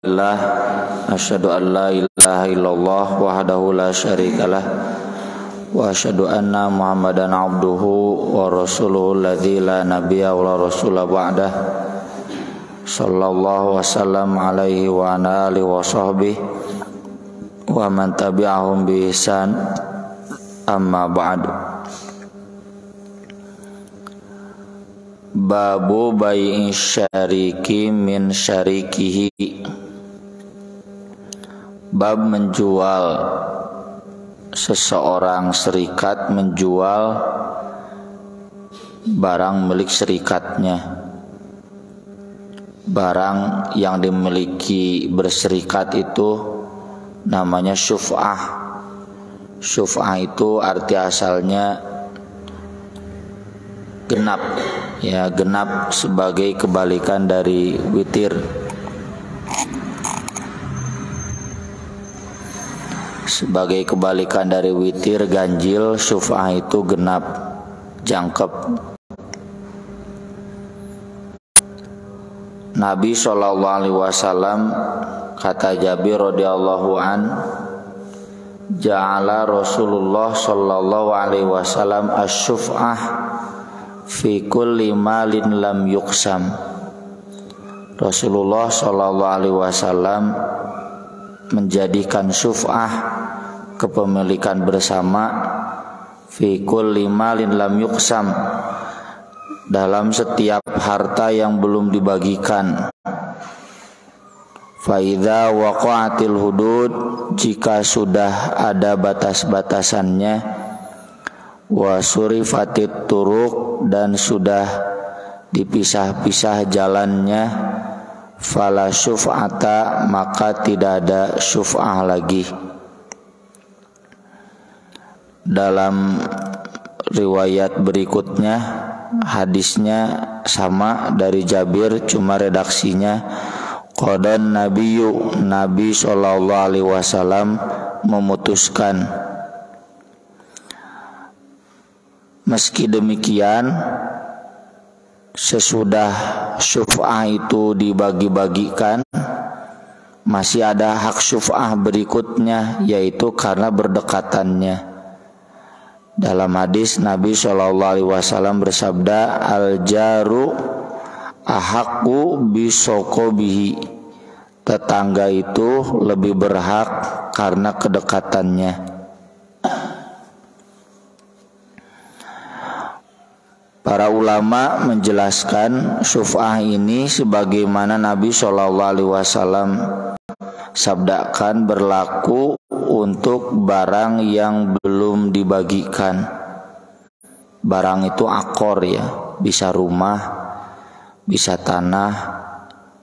Alhamdulillah, asyhadu an la ilaha illallah wahdahu la syarikalah wa asyhadu anna Muhammadan abduhu wa rasuluhu alladzi la nabiyya wa la rasula ba'dah. Sallallahu wasallam alaihi wa ala alihi wa sahbihi wa man tabi'ahum bi ihsan, amma ba'du. Babu bai'i syariki min syarikihi. Bab menjual, seseorang serikat menjual barang milik serikatnya. Barang yang dimiliki berserikat itu namanya syuf'ah. Syuf'ah itu arti asalnya genap, ya, genap sebagai kebalikan dari witir. Sebagai kebalikan dari witir, ganjil, syuf'ah itu genap, jangkep. Nabi SAW, kata Jabir radhiyallahu an, ja'ala Rasulullah sallallahu alaihi wasallam asy-syuf'ah fi kulli malin lam yuqsam. Rasulullah sallallahu alaihi wasallam menjadikan syuf'ah, kepemilikan bersama, fi kulli malin lam yuqsam, dalam setiap harta yang belum dibagikan. Fa idza waqa'atil hudud, jika sudah ada batas-batasannya, wa surifatit turuq, dan sudah dipisah-pisah jalannya, fala syuf'ata, maka tidak ada syuf'ah lagi. Dalam riwayat berikutnya, hadisnya sama dari Jabir, cuma redaksinya qadan nabiyyu, Nabi sallallahu alaihi wasallam memutuskan. Meski demikian, sesudah syuf'ah itu dibagi-bagikan, masih ada hak syuf'ah berikutnya, yaitu karena berdekatannya. Dalam hadis Nabi SAW bersabda, al-jaru ahaqqu bisokobihi, tetangga itu lebih berhak karena kedekatannya. Para ulama menjelaskan syuf'ah ini sebagaimana Nabi SAW sabdakan berlaku untuk barang yang belum dibagikan. Barang itu akor, ya, bisa rumah, bisa tanah,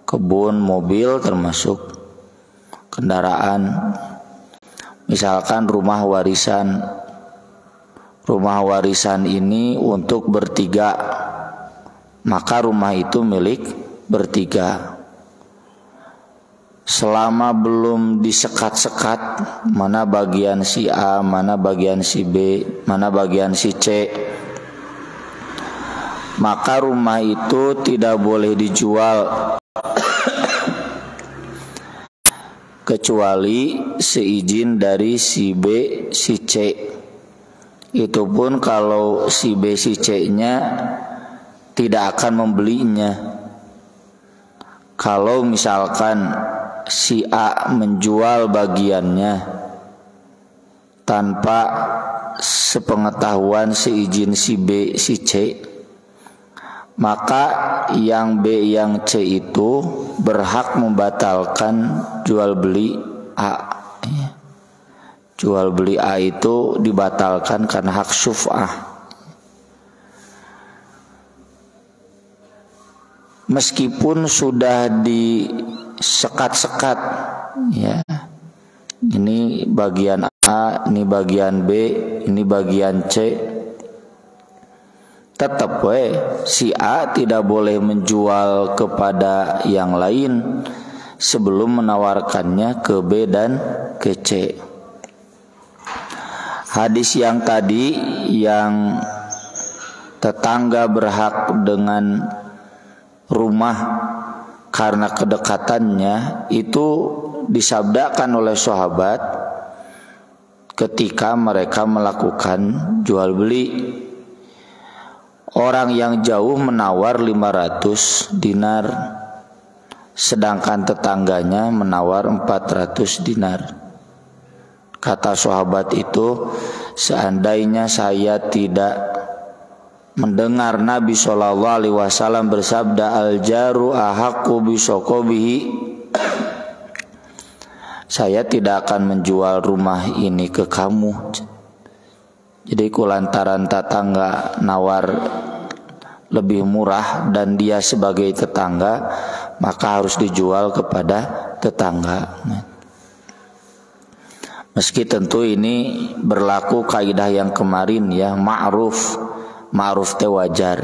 kebun, mobil, termasuk kendaraan. Misalkan rumah warisan. Rumah warisan ini untuk bertiga, maka rumah itu milik bertiga. Selama belum disekat-sekat mana bagian si A, mana bagian si B, mana bagian si C, maka rumah itu tidak boleh dijual kecuali seizin dari si B, si C. Itu pun kalau si B, si C-nya tidak akan membelinya. Kalau misalkan si A menjual bagiannya tanpa sepengetahuan seizin si B, si C, maka yang B, yang C itu berhak membatalkan jual beli A. Jual beli A itu dibatalkan karena hak syuf'ah. Meskipun sudah disekat-sekat, ya, ini bagian A, ini bagian B, ini bagian C, tetap si A tidak boleh menjual kepada yang lain sebelum menawarkannya ke B dan ke C. Hadis yang tadi, yang tetangga berhak dengan rumah karena kedekatannya itu disabdakan oleh sahabat ketika mereka melakukan jual beli. Orang yang jauh menawar 500 dinar, sedangkan tetangganya menawar 400 dinar. Kata sahabat itu, seandainya saya tidak mendengar Nabi SAW bersabda al-jaru ahaqqu bisokobihi, saya tidak akan menjual rumah ini ke kamu. Jadi kulantaran tetangga nawar lebih murah dan dia sebagai tetangga, maka harus dijual kepada tetangga. Meski tentu ini berlaku kaidah yang kemarin ya, ma'ruf teh wajar.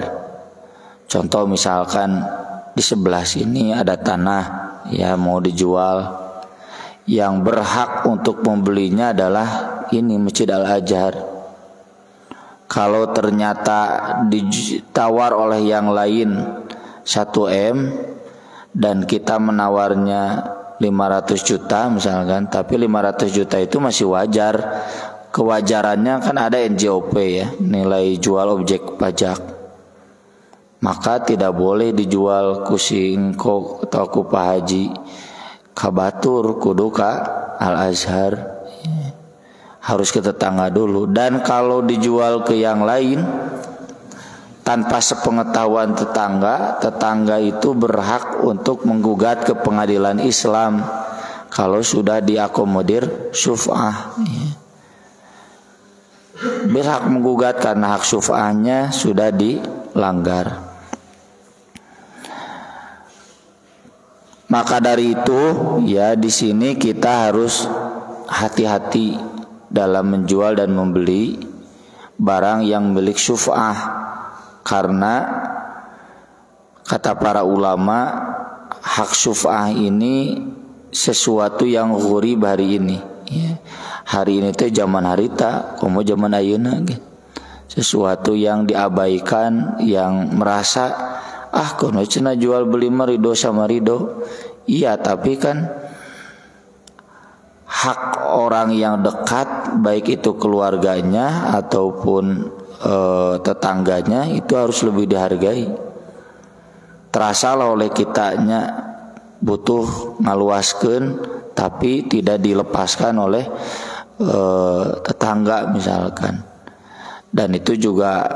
Contoh misalkan di sebelah sini ada tanah ya mau dijual, yang berhak untuk membelinya adalah ini Masjid Al-Azhar. Kalau ternyata ditawar oleh yang lain 1 M dan kita menawarnya 500 juta misalkan, tapi 500 juta itu masih wajar. Kewajarannya kan ada NJOP ya, nilai jual objek pajak. Maka tidak boleh dijual ku singko atau ku Pak Haji, kabatur kudu ka Al-Azhar. Harus ke tetangga dulu. Dan kalau dijual ke yang lain tanpa sepengetahuan tetangga itu berhak untuk menggugat ke pengadilan Islam kalau sudah diakomodir syuf'ah. Berhak menggugat karena hak syuf'ahnya sudah dilanggar. Maka dari itu ya di sini kita harus hati-hati dalam menjual dan membeli barang yang milik syuf'ah, karena kata para ulama hak syuf'ah ini sesuatu yang ghurib hari ini ya. Hari ini teh zaman harita komo zaman ayeuna gitu. Sesuatu yang diabaikan, yang merasa kono cenah jual beli mah ridho sama ridho. Iya, tapi kan hak orang yang dekat, baik itu keluarganya ataupun tetangganya, itu harus lebih dihargai. Terasalah oleh kitanya butuh ngaluaskeun tapi tidak dilepaskan oleh tetangga misalkan. Dan itu juga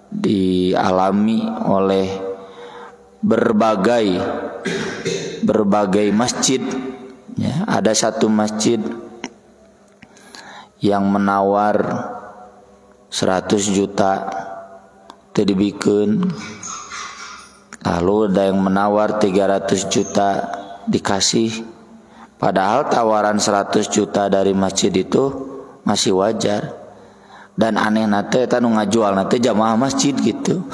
dialami oleh berbagai masjid. Ya, ada satu masjid yang menawar 100 juta itu dibikin, lalu ada yang menawar 300 juta dikasih, padahal tawaran 100 juta dari masjid itu masih wajar. Dan aneh nate eta nu ngajual nate jamaah masjid gitu.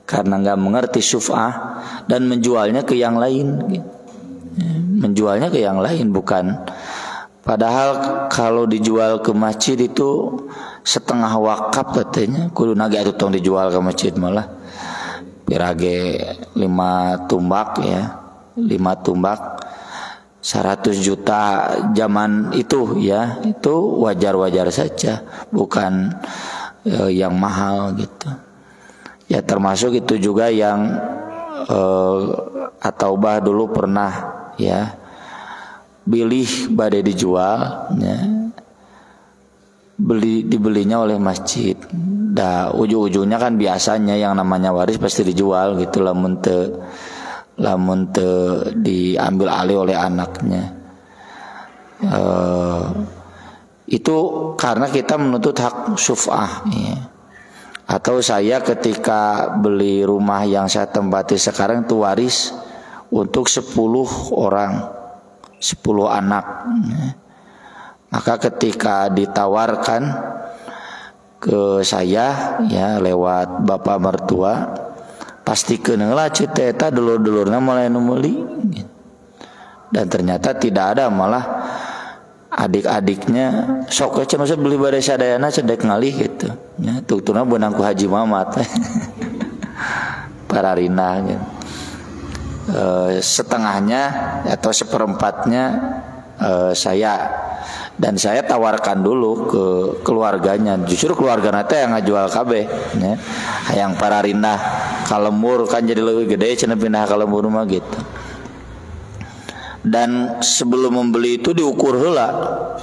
Karena nggak mengerti syuf'ah dan menjualnya ke yang lain gitu. Menjualnya ke yang lain bukan. Padahal kalau dijual ke masjid itu setengah wakaf katanya, kudu nage atuh tong dijual ke masjid malah pirage 5 tumbak ya, 5 tumbak 100 juta zaman itu ya, itu wajar-wajar saja, bukan yang mahal gitu. Ya termasuk itu juga yang At-Taubah dulu pernah ya bilih badai dijual ya, dibelinya oleh masjid. Dah ujung-ujungnya kan biasanya yang namanya waris pasti dijual gitu, lamun te diambil alih oleh anaknya. Itu karena kita menuntut hak syuf'ah ya. Atau saya ketika beli rumah yang saya tempati sekarang itu waris untuk 10 orang, 10 anak. Maka ketika ditawarkan ke saya ya lewat bapak mertua, pastikeun heula ceuk eta dulur-dulurna mulai nu meuli. Dan ternyata tidak ada, malah adik-adiknya sok aja masa beli bade sadayana cedek ngalih gitu. Ya tuturna beunang ku Haji Mamat. Pararina gitu. setengahnya atau seperempatnya saya, dan saya tawarkan dulu ke keluarganya. Justru keluarga nate yang ngajual kabeh ya. Hayang para rindah kalembur kan jadi lebih gede cenah pindah kalembur mah gitu. Dan sebelum membeli itu diukur heula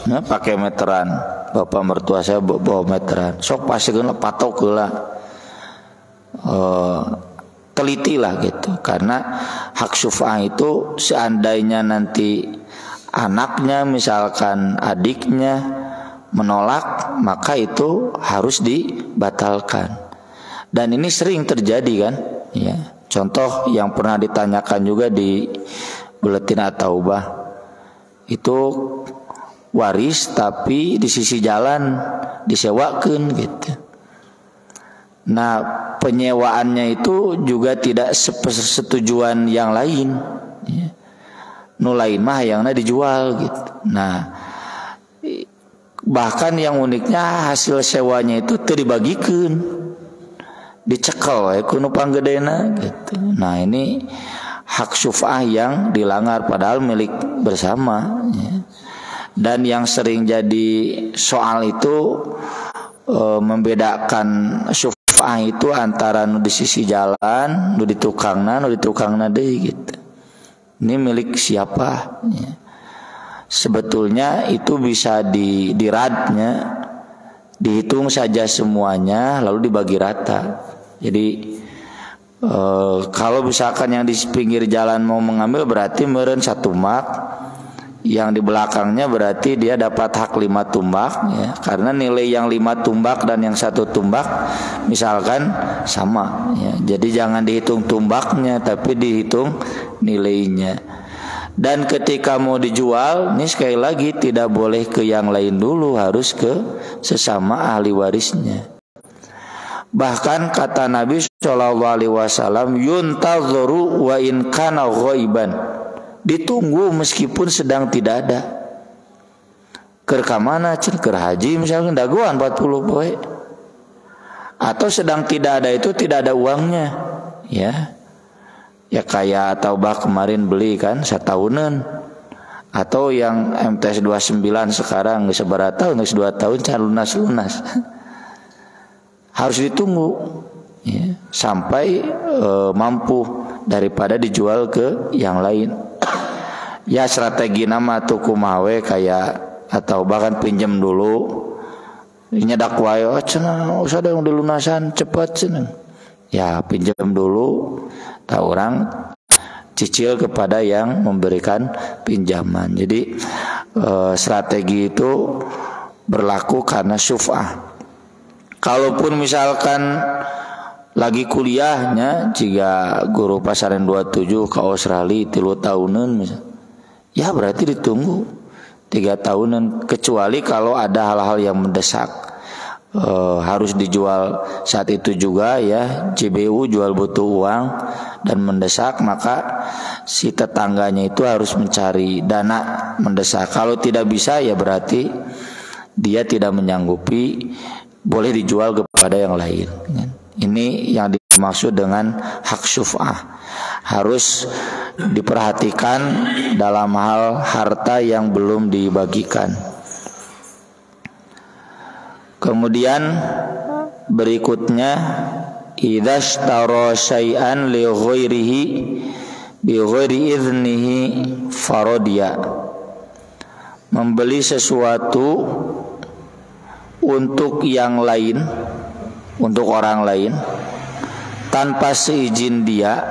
ya, pakai meteran. Bapak mertua saya bawa meteran. Sok pasieun patok heula. Teliti lah gitu, karena hak syuf'ah itu seandainya nanti anaknya misalkan adiknya menolak, maka itu harus dibatalkan. Dan ini sering terjadi kan ya. Contoh yang pernah ditanyakan juga di Buletin At-Taubah, itu waris tapi di sisi jalan disewakan gitu. Nah penyewaannya itu juga tidak setujuan yang lain ya. Nu lain mah hayangna dijual gitu. Nah bahkan yang uniknya hasil sewanya itu teu dibagikeun, dicekel we ku nu panggedena gitu. Nah ini hak syuf'ah yang dilanggar padahal milik bersama ya. Dan yang sering jadi soal itu membedakan syuf'ah itu antara nu di sisi jalan, nu di tukangna deui gitu. Ini milik siapa ya. Sebetulnya itu bisa diradnya, dihitung saja semuanya lalu dibagi rata. Jadi kalau misalkan yang di pinggir jalan mau mengambil berarti meureun 1 mak, yang di belakangnya berarti dia dapat hak 5 tumbak ya, karena nilai yang 5 tumbak dan yang 1 tumbak misalkan sama ya. Jadi jangan dihitung tumbaknya tapi dihitung nilainya. Dan ketika mau dijual, ini sekali lagi tidak boleh ke yang lain dulu, harus ke sesama ahli warisnya. Bahkan kata Nabi SAW, yuntadharu wa in kana ghaiban, ditunggu meskipun sedang tidak ada. Keur ka mana? Keur haji misalkan daguan 40 poe. Atau sedang tidak ada itu tidak ada uangnya ya. Ya kayak Taubah kemarin beli kan satahunan, atau yang MTS 29 sekarang geus sabaraha tahun, geus 2 tahun can lunas. Harus ditunggu ya, sampai mampu daripada dijual ke yang lain. Ya strategi nama tuh kumaha kayak atau bahkan pinjam dulu. Nyedak wae cenah usah ada yang dilunasan cepat cenah. Ya pinjam dulu, tahu orang cicil kepada yang memberikan pinjaman. Jadi strategi itu berlaku karena syuf'ah. Kalaupun misalkan lagi kuliahnya, jika guru pasaran 27 ke Australia 3 tahunan misalnya, ya berarti ditunggu 3 tahunan, kecuali kalau ada hal-hal yang mendesak. Harus dijual saat itu juga ya, JBU jual butuh uang dan mendesak, maka si tetangganya itu harus mencari dana mendesak. Kalau tidak bisa ya berarti dia tidak menyanggupi, boleh dijual kepada yang lain. Ini yang dimaksud dengan hak syuf'ah, harus diperhatikan dalam hal harta yang belum dibagikan. Kemudian berikutnya, idzashtara syai'an li ghairihi bi ghairi idznihi faradiya, membeli sesuatu untuk yang lain, untuk orang lain tanpa seizin dia,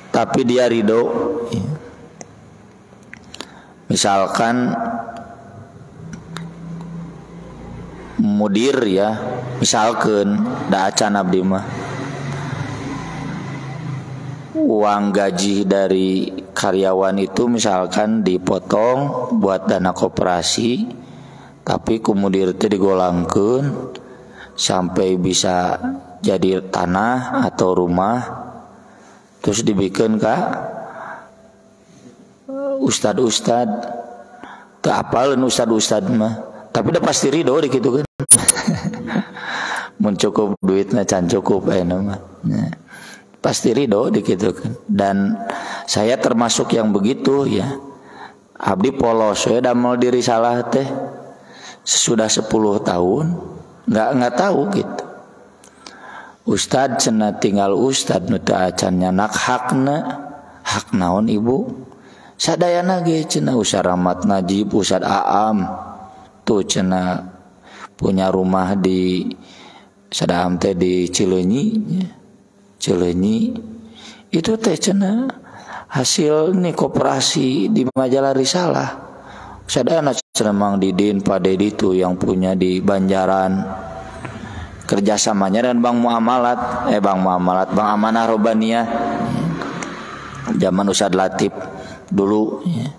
tapi dia ridho. Misalkan mudir ya, misalkan da acan abdi mah uang gaji dari karyawan itu misalkan dipotong buat dana koperasi, tapi kemudian itu digolangkeun sampai bisa jadi tanah atau rumah, terus dibikin ka ustad-ustad teu apaleun ustad-ustad mah, tapi udah pasti ridho dikitu kan. Mun cukup duitna can cukup mah. pasti ridho dikitukan. Dan saya termasuk yang begitu ya. Abdi polos ya damel diri salah teh sudah 10 tahun nggak tahu gitu. Ustad cenah tinggal ustad nu teu acan nyanak hak naon ibu sadayana ge cenah Ustad Rahmat Najib, Ustad Aam tuh cenah punya rumah di Sadaam teh di Cileunyi itu teh cenah hasil nih koperasi di majalah Risalah. Sadayana cenah Mang Didin Pak Dedi tuh yang punya di Banjaran kerjasamanya dan Bang Bang Amanah Robaniyah zaman Ustad Latif dulu ya.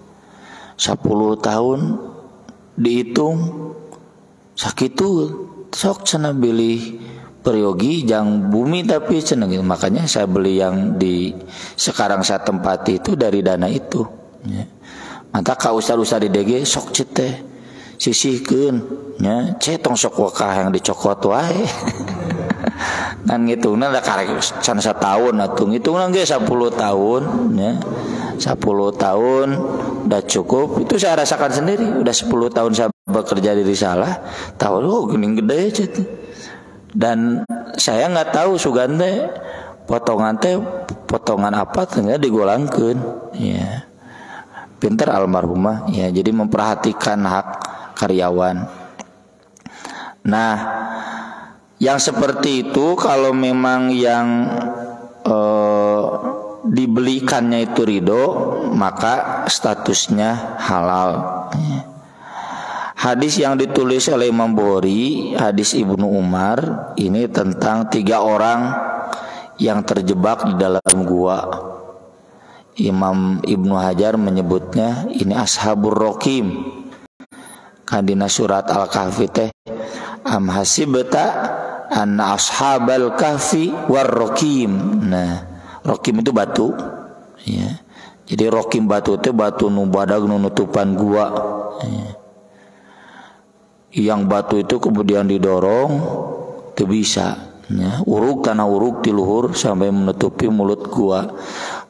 10 tahun dihitung sakitu sok cenah beli peryogi jang bumi tapi cenah gitu. Makanya saya beli yang di sekarang saya tempati itu dari dana itu ya. Mantap ka ustad-ustad di DG sok cete sisihkeun nya cetong sok wakah yang dicokot wae. Kan ngitungna da karek can satahun atuh ngitungna ge 10 tahun nya. 10 tahun udah cukup. Itu saya rasakan sendiri. Udah 10 tahun saya bekerja di Risalah, tahu geuning gede cet. Dan saya nggak tahu sugan teh potongan apa tengah digolangkeun ya. Pinter almarhumah ya, jadi memperhatikan hak karyawan. Nah, yang seperti itu kalau memang yang dibelikannya itu ridho, maka statusnya halal. Hadis yang ditulis oleh Imam Bukhari, hadis Ibnu Umar, ini tentang 3 orang yang terjebak di dalam gua. Imam Ibnu Hajar menyebutnya ini ashabur rokim. Kadina surat Al-Kahfi teh am hasibta anna ashabal kahfi war rokim. Nah, rokim itu batu ya. Jadi rokim batu itu batu nu badag nu nutupan gua ya. Yang batu itu kemudian didorong teu bisa ya. Uruk tanah uruk di luhur sampai menutupi mulut gua.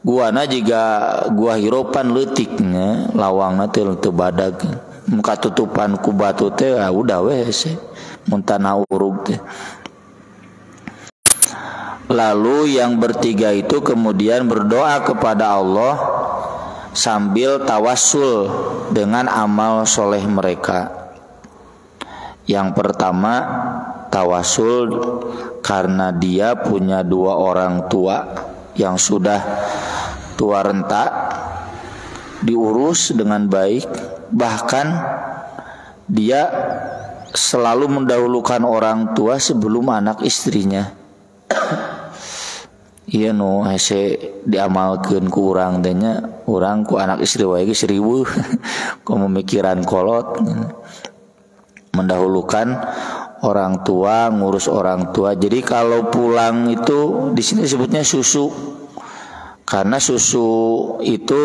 Guana juga gua hiropan leutiknya lawangna teu badag. Muka tutupan ku batu teh udah wes mun tanah uruk teh. Lalu yang bertiga itu kemudian berdoa kepada Allah sambil tawassul dengan amal soleh mereka. Yang pertama tawassul karena dia punya 2 orang tua yang sudah tua renta, diurus dengan baik, bahkan dia selalu mendahulukan orang tua sebelum anak istrinya. Iya no hese diamalkeun ku urang teh nya, urang ku anak istri wae ge 1000 ku memikiran kolot. Mendahulukan orang tua, ngurus orang tua. Jadi kalau pulang itu di sini disebutnya susu. Karena susu itu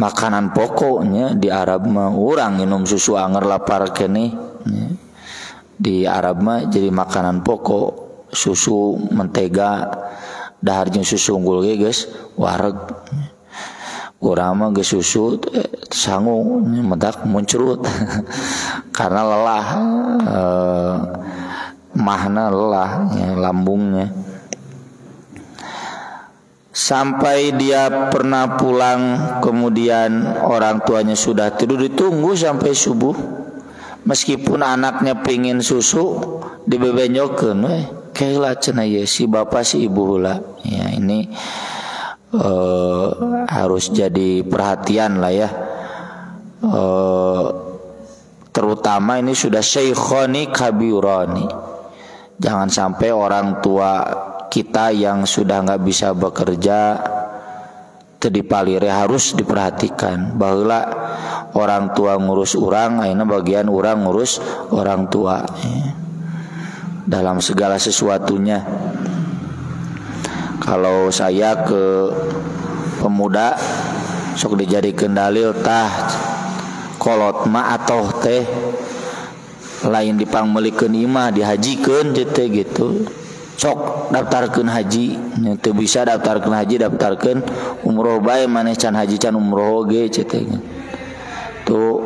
makanan pokoknya di Arab mah. Urang minum susu anger lapar kene. Di Arab mah jadi makanan pokok. Susu, mentega, daharnya susu unggul ge geus wareg. Urang mah geus susu sangu mentak muncrut. Karena lelah mahna lelah ya, lambungnya. Sampai dia pernah pulang kemudian orang tuanya sudah tidur, ditunggu sampai subuh. Meskipun anaknya pingin susu dibebenyokeun we kaila cenah ye si bapak si ibu heula. Ya ini harus jadi perhatian lah ya. Terutama ini sudah syekhoni kabirani. Jangan sampai orang tua kita yang sudah nggak bisa bekerja terdipalire, harus diperhatikan bahwa orang tua ngurus orang, akhirnya bagian orang ngurus orang tua ya. Dalam segala sesuatunya. Kalau saya ke pemuda sok dijadikan dalil tah kolot ma atoh teh lain dipangmelikeun imah dihajikeun gitu. sok daftarkeun haji, teu bisa daftarkeun haji, daftarkeun umroh bae maneh can haji can umroh ge ceuteuh. Tuh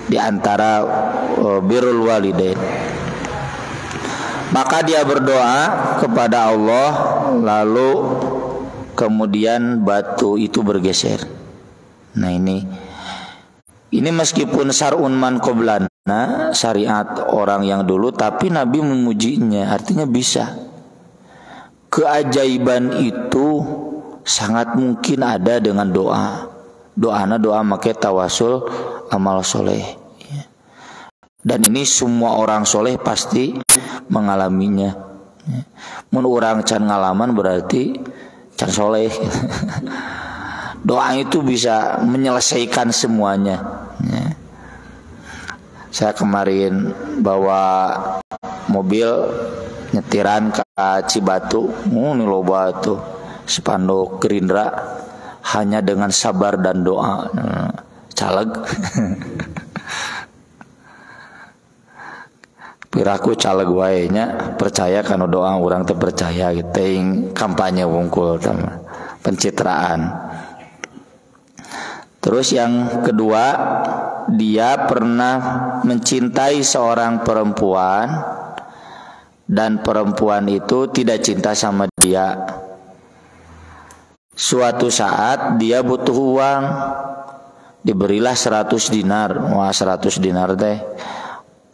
di antara birrul walidain. Maka dia berdoa kepada Allah, lalu kemudian batu itu bergeser. Nah ini meskipun syar'un man qoblana, syariat orang yang dulu, tapi Nabi memujinya, artinya bisa. Keajaiban itu sangat mungkin ada dengan doa. Doa make tawasul amal soleh. Dan ini semua orang soleh pasti mengalaminya. Mun urang can ngalaman berarti can soleh. Doa itu bisa menyelesaikan semuanya. Saya kemarin bawa mobil nyetiran ke Cibatu, ini loba tuh spanduk Gerindra, hanya dengan sabar dan doa. Caleg. Piraku caleg wae nya percaya kana doa urang teu percaya gitu, teuing kampanye wungkul tama pencitraan. Terus yang kedua, dia pernah mencintai seorang perempuan dan perempuan itu tidak cinta sama dia. Suatu saat dia butuh uang, diberilah 100 dinar. Wah 100 dinar teh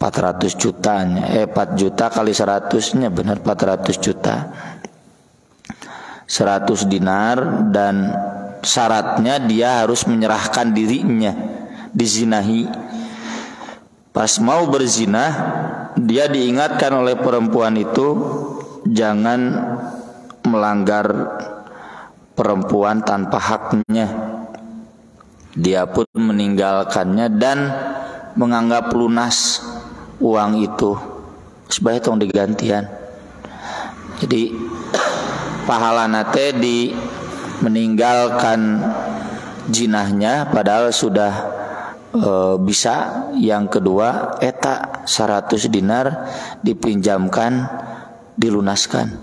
400 jutanya, 4 juta kali 100-nya benar 400 juta. 100 dinar dan syaratnya dia harus menyerahkan dirinya, dizinahi. Pas mau berzinah, dia diingatkan oleh perempuan itu jangan melanggar perempuan tanpa haknya. Dia pun meninggalkannya dan menganggap lunas uang itu, sebagai tong digantian. Jadi pahala nate di meninggalkan jinahnya padahal sudah bisa. Yang kedua, eta 100 dinar dipinjamkan, dilunaskan,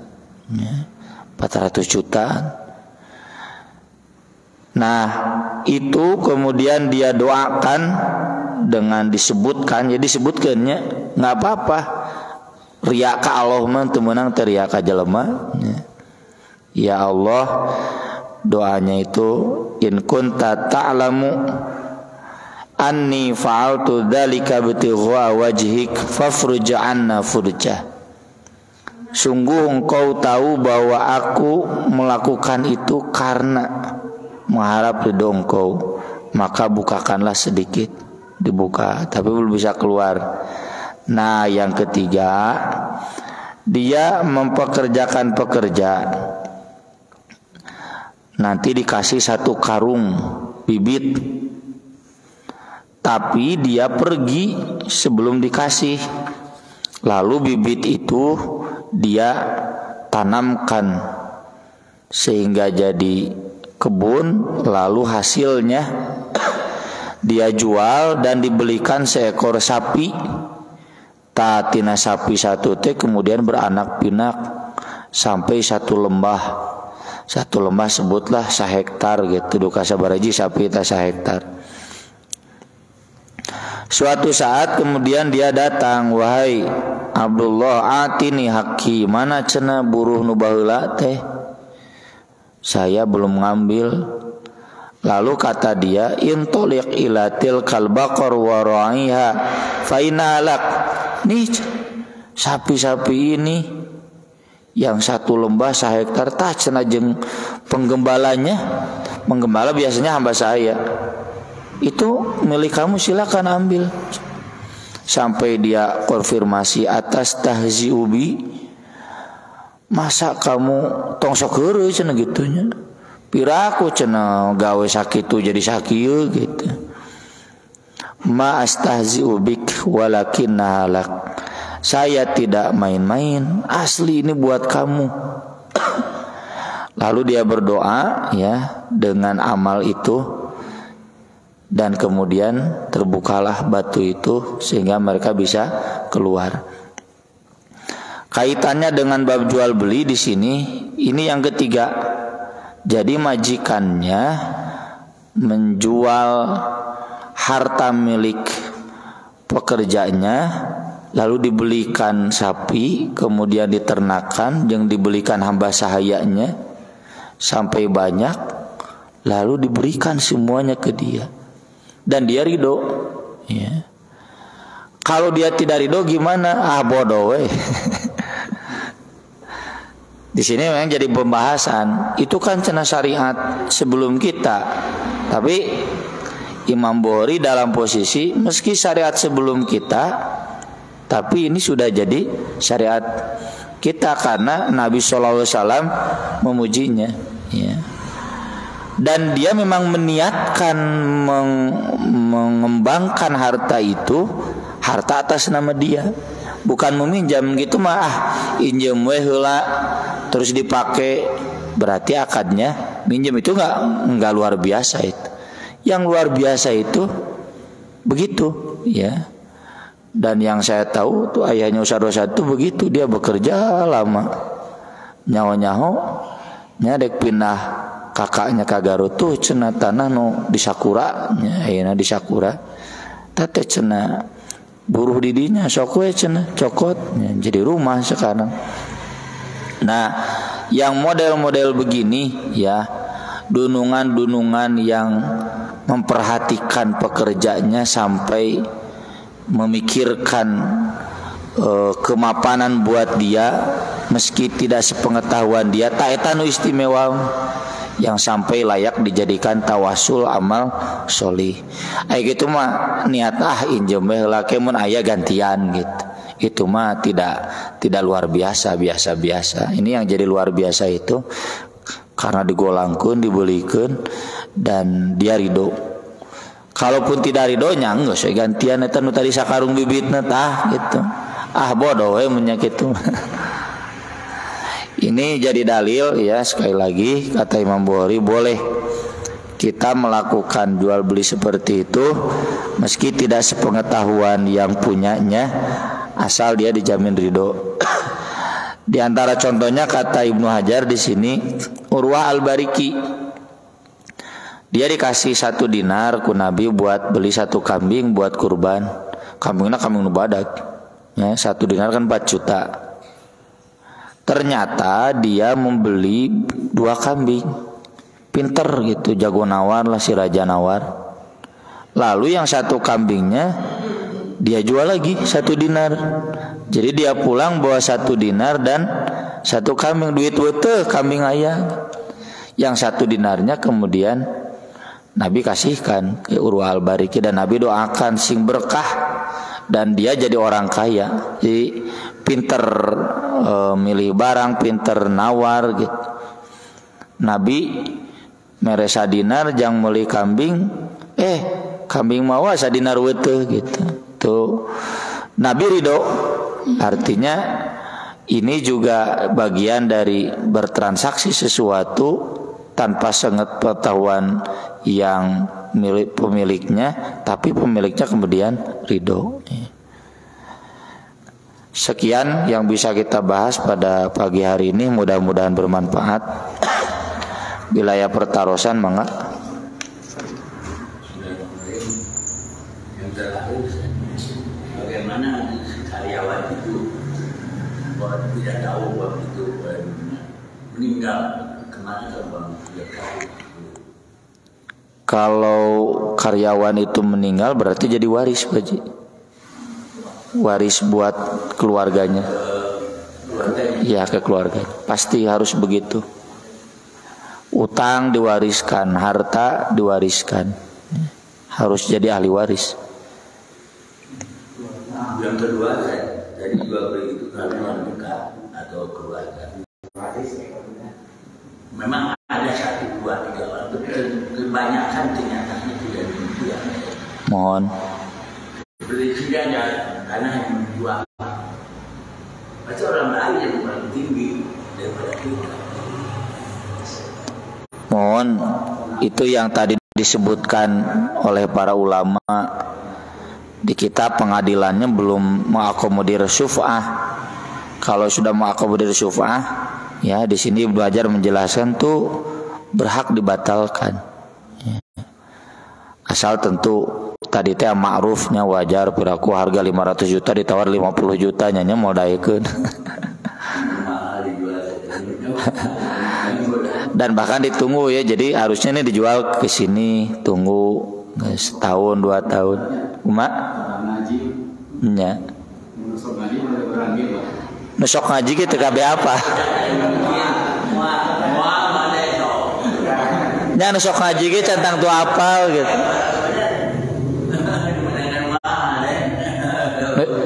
400 juta. Nah itu kemudian dia doakan dengan disebutkan, jadi disebutkannya nggak apa-apa. Ria ka Allah mah teu meunang teh ria ka jelema. Ya Allah, doanya itu in kunta ta'lamu anni fa'altu dzalika bitigha wajhik fafruj 'anna furjah. Sungguh engkau tahu bahwa aku melakukan itu karena mengharap ridho engkau, maka bukakanlah sedikit. Dibuka tapi belum bisa keluar. Nah yang ketiga, dia mempekerjakan pekerja, nanti dikasih 1 karung bibit, tapi dia pergi sebelum dikasih. Lalu bibit itu dia tanamkan sehingga jadi kebun, lalu hasilnya dia jual dan dibelikan seekor sapi. Tatina sapi satu teh kemudian beranak pinak sampai 1 lembah. 1 lembah sebutlah 1 hektar gitu. Duka sabaraji sapi ta 1 hektar. Suatu saat kemudian dia datang, wahai Abdullah, atini haki, mana cenah buruh nu baheula teh? Saya belum ngambil. Lalu kata dia, intoliq ila tilkal baqar wa ra'iha fa inalak. Nih sapi-sapi ini yang 1 lembah 1 hektar tah cenah jeung penggembalanya. Penggembala biasanya hamba saya. Itu milik kamu, silakan ambil. Sampai dia konfirmasi atas tahziubi. Masa kamu tong sok heureuy cenah gitunya. Piraku cenah gawe sakitu jadi sakieu gitu. Ma astahzi'u bik walakinna lak. Saya tidak main-main, asli ini buat kamu. Lalu dia berdoa ya dengan amal itu, dan kemudian terbukalah batu itu sehingga mereka bisa keluar. Kaitannya dengan bab jual beli di sini, ini yang ketiga. Jadi majikannya menjual harta milik pekerjanya, lalu dibelikan sapi, kemudian diternakan, yang dibelikan hamba sahayanya sampai banyak, lalu diberikan semuanya ke dia, dan dia ridho. Ya. Kalau dia tidak ridho gimana? Bodoh weh. Di sini memang jadi pembahasan. Itu kan cenah syariat sebelum kita. Tapi Imam Bukhari dalam posisi meski syariat sebelum kita, tapi ini sudah jadi syariat kita karena Nabi SAW memujinya. Ya. Dan dia memang meniatkan mengembangkan harta itu, harta atas nama dia, bukan meminjam gitu mah. Injem we heula terus dipakai, berarti akadnya minjem. Itu enggak luar biasa itu. Yang luar biasa itu begitu, ya. Dan yang saya tahu tuh ayahnya Ustadz itu begitu, dia bekerja lama, nyaho-nyaho nyadek pindah kakaknya ka Garut tuh cenah tanah no di Sakura, ayeuna di Sakura. Tete cenah buruh didinya sok we cenah cokot, jadi rumah sekarang. Nah, yang model-model begini ya, dunungan-dunungan yang memperhatikan pekerjanya sampai memikirkan kemapanan buat dia meski tidak sepengetahuan dia, tak eta nu istimewa yang sampai layak dijadikan tawasul amal sholih. Aya gitu mah niat injem heula kemun aya gantian gitu. Itu mah tidak luar biasa, biasa-biasa. Ini yang jadi luar biasa itu karena digolangkeun, dibelikeun dan dia ridho. Kalaupun tidak ridhonya enggak saya gantian eta nu tadi sakarung bibitna tah gitu. Bodoh we mun nya kitu. Ini jadi dalil ya, sekali lagi kata Imam Bukhari, boleh kita melakukan jual beli seperti itu meski tidak sepengetahuan yang punyanya, asal dia dijamin ridho. Di antara contohnya kata Ibnu Hajar di sini, Urwah Al-Bariki, dia dikasih 1 dinar ku Nabi buat beli 1 kambing buat kurban. Kambingnya kambing nu badag, ya, 1 dinar kan 4 juta. Ternyata dia membeli 2 kambing, pinter gitu, jago nawar lah si raja nawar. Lalu yang 1 kambingnya dia jual lagi 1 dinar. Jadi dia pulang bawa 1 dinar dan 1 kambing, duit wete kambing ayah. Yang 1 dinarnya kemudian Nabi kasihkan ke Urwah Al-Bariki dan Nabi doakan sing berkah dan dia jadi orang kaya. Jadi pinter milih barang, pinter nawar gitu. Nabi mere sadinar jang meuli kambing, kambing mawa sadinar weteuh gitu. Tuh Nabi ridho. Artinya ini juga bagian dari bertransaksi sesuatu tanpa sepengetahuan yang milik pemiliknya, tapi pemiliknya kemudian ridho. Sekian yang bisa kita bahas pada pagi hari ini, mudah-mudahan bermanfaat. Wilayah pertarosan mangga. Bagaimana karyawan itu tidak tahu bahwa itu meninggal, kemana bang? Tidak tahu. Kalau karyawan itu meninggal berarti jadi waris, Pak Haji. Waris buat keluarganya. Ya, ke keluarga. Pasti harus begitu. Utang diwariskan, harta diwariskan. Harus jadi ahli waris. Yang kedua, jadi jual beli itu karyawan dekat atau keluarga. Memang ada 1, 2, 3 orang, kebanyakan kenyataannya tidak demikian. Mohon. Beli tidak ada karena yang menjual. Pasti orang lain yang paling tinggi daripada kita. Mohon, itu yang tadi disebutkan oleh para ulama di kitab pengadilannya belum mengakomodir syuf'ah. Kalau sudah mu'aqabah dari syuf'ah, ya di sini Ibnu Hajar menjelaskan tuh berhak dibatalkan. Ya. Asal tentu tadi teh ma'rufnya wajar, piraku harga 500 juta ditawar 50 juta nya mau daekeun. Dan bahkan ditunggu ya, jadi harusnya ini dijual ke sini, tunggu setahun 2 tahun. Uma? Nya. Nusok ngaji gitu kabeh apa? Nya nusok ngaji ge centang tu apal gitu.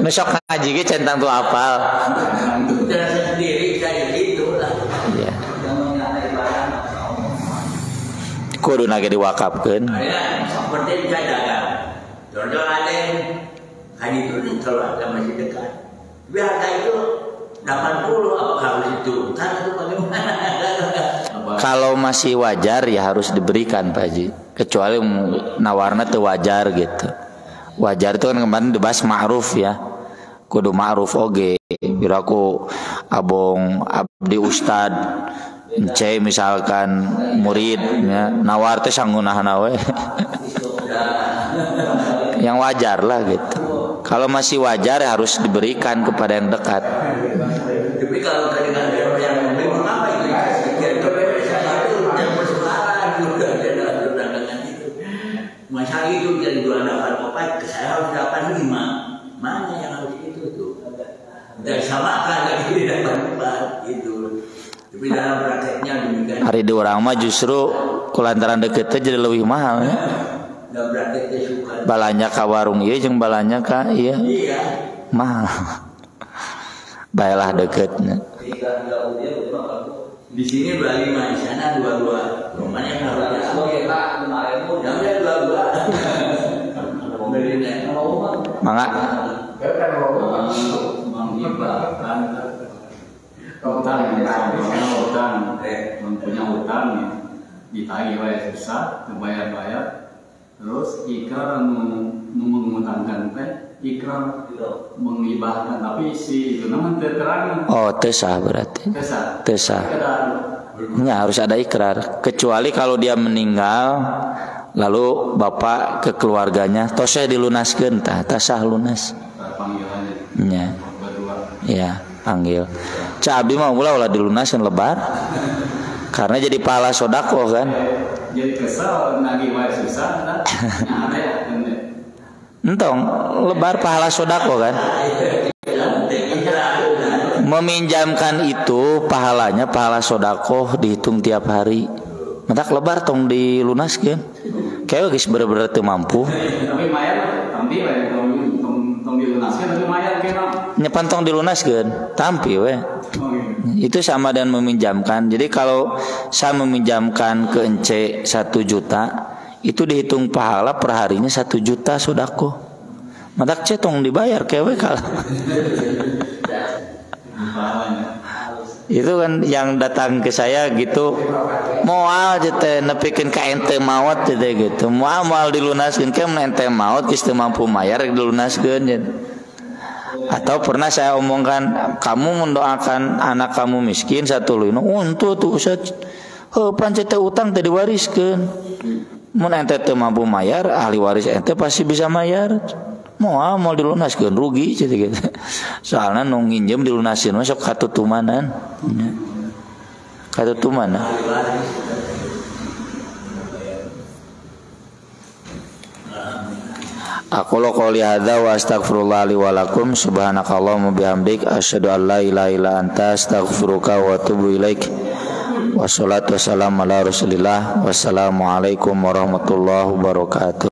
Nusok ngaji ge centang tu apal. Iya. Kudu nage diwakafkeun. Seperti jaga. Contoh ada haji itu kalau agak masih dekat. Biar itu 80 apa harus itu? Kan itu bagaimana? Kalau masih wajar ya harus diberikan Pak Haji. Kecuali nawarna teu wajar gitu. Wajar itu kan kemarin dibahas ma'ruf ya. Kudu ma'ruf oge. Biraku abong abdi ustad ence misalkan murid ya, nawar teh sangunahna we. Yang wajar lah gitu. Kalau masih wajar ya harus diberikan kepada yang dekat. Tapi kalau dengan yang memang apa itu yang persoalan juga dalam perdagangan itu. Masalah itu jadi jual dapat apa? Saya harus dapat 5. Mana yang harus itu tuh? Dan samakan lagi dapat 4 itu. Tapi dalam prakteknya demikian. Hari di orang mah justru kulantaran deket jadi lebih mahal ya. Dalam prakteknya suka. Balanya ka warung ieu jeung balanya ka ieu. Iya. Mahal. Baiklah deketnya. Di sini 25, di sana 22. Mana yang harus yang 22. Mangga. Mempunyai hutang ditagih bayar susah, bayar-bayar, terus ikrar mengutangkan teh, ikrar mengibahkan, tapi si itu namanya terang. Oh, tesah berarti. Tesah. Enggak harus ada ikrar. Kecuali kalau dia meninggal, lalu bapak ke keluarganya, tos saya dilunaskeun tah, tasah lunas. Nya. Ya, panggil. Ca abdi mah ulah dilunaskeun lebar. Karena jadi pahala sodako kan. Jadi kesel nagih wae susah kan. Ada ya. Entong lebar pahala sodako kan. Meminjamkan itu pahalanya pahala sodako dihitung tiap hari. Mentak lebar tong dilunaskeun. Kayak geus bener-bener teu mampu. Tapi mayar tampi we tong dilunaskeun tapi mayar kena. Nyepan tong dilunaskeun, tampi we. Itu sama dengan meminjamkan. Jadi kalau saya meminjamkan ke ence 1 juta, itu dihitung pahala per harinya 1 juta sodako. Matak cetong dibayar kewe kalau. Itu kan yang datang ke saya gitu, moal teh nepikeun ka ente maot teh gitu. Moal dilunaskeun ke ente maot geus teu mampu mayar dilunaskeun. Atau pernah saya omongkan, kamu mendoakan anak kamu miskin satu lino, untuk tuh Ustaz, pancet utang teh diwariskeun. Mun ente teu mampu mayar, ahli waris ente pasti bisa mayar. Mau dilunaskeun rugi gitu. Soalnya nu nginjem dilunaskeun mah sok katutumanan. Katutumanan. Aku qouli hadza wa astaghfirullah li wa lakum subhanakallahumma bihamdik asyhadu an la ilaha illa anta astaghfiruka wa atubu ilaik. Wassalatu wassalamu ala Rasulillah. Wassalamualaikum warahmatullahi wabarakatuh.